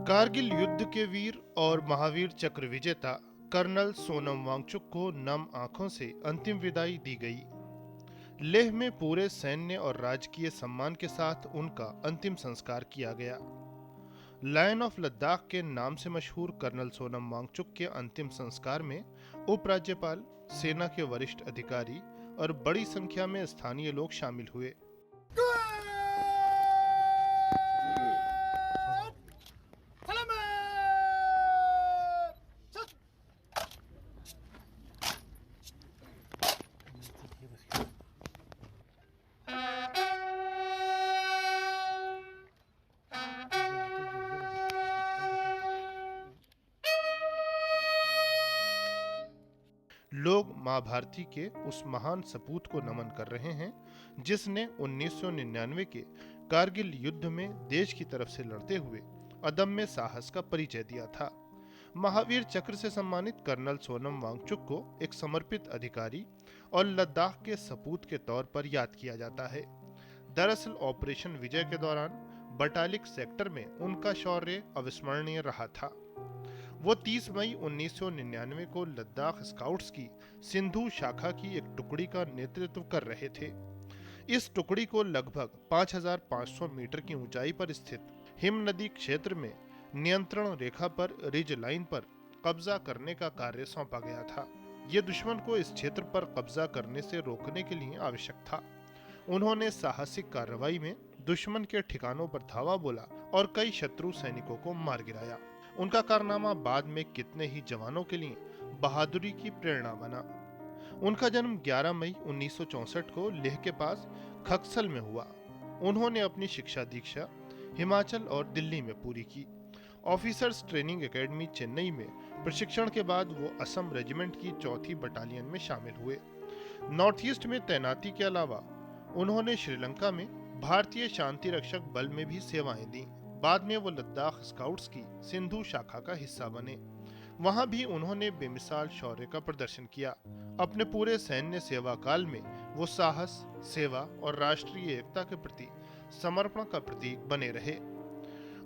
कारगिल युद्ध के वीर और महावीर चक्र विजेता कर्नल सोनम वांगचुक को नम आंखों से अंतिम विदाई दी गई। लेह में पूरे सैन्य और राजकीय सम्मान के साथ उनका अंतिम संस्कार किया गया। लायन ऑफ लद्दाख के नाम से मशहूर कर्नल सोनम वांगचुक के अंतिम संस्कार में उपराज्यपाल, सेना के वरिष्ठ अधिकारी और बड़ी संख्या में स्थानीय लोग शामिल हुए। लोग मां भारती के उस महान सपूत को नमन कर रहे हैं जिसने 1999 के कारगिल युद्ध में देश की तरफ से लड़ते हुए अदम्य साहस का परिचय दिया था। महावीर चक्र से सम्मानित कर्नल सोनम वांगचुक को एक समर्पित अधिकारी और लद्दाख के सपूत के तौर पर याद किया जाता है। दरअसल ऑपरेशन विजय के दौरान बटालिक सेक्टर में उनका शौर्य अविस्मरणीय रहा था। वो 30 मई 1999 को लद्दाख स्काउट्स की सिंधु शाखा की एक टुकड़ी का नेतृत्व कर रहे थे। इस टुकड़ी को लगभग 5,500 मीटर की ऊंचाई पर स्थित हिम नदी क्षेत्र में नियंत्रण रेखा पर रिज लाइन पर कब्जा करने का कार्य सौंपा गया था। ये दुश्मन को इस क्षेत्र पर कब्जा करने से रोकने के लिए आवश्यक था। उन्होंने साहसिक कार्रवाई में दुश्मन के ठिकानों पर धावा बोला और कई शत्रु सैनिकों को मार गिराया। उनका कारनामा बाद में कितने ही जवानों के लिए बहादुरी की प्रेरणा बना। उनका जन्म 11 मई 1964 को लेह के पास खक्सल में हुआ। उन्होंने अपनी शिक्षा दीक्षा हिमाचल और दिल्ली में पूरी की। ऑफिसर्स ट्रेनिंग एकेडमी चेन्नई में प्रशिक्षण के बाद वो असम रेजिमेंट की 4थी बटालियन में शामिल हुए। नॉर्थ ईस्ट में तैनाती के अलावा उन्होंने श्रीलंका में भारतीय शांति रक्षक बल में भी सेवाएं दी। बाद में वो लद्दाख स्काउट्स की सिंधु शाखा का हिस्सा बने। वहां भी उन्होंने बेमिसाल शौर्य का प्रदर्शन किया। अपने पूरे सैन्य सेवा काल में वो साहस, सेवा और राष्ट्रीय एकता के प्रति समर्पण का प्रतीक बने रहे।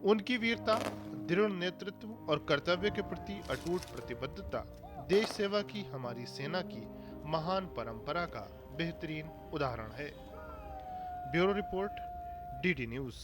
उनकी वीरता, दृढ़ नेतृत्व और कर्तव्य के प्रति अटूट प्रतिबद्धता देश सेवा की हमारी सेना की महान परंपरा का बेहतरीन उदाहरण है। Bureau report, DD news.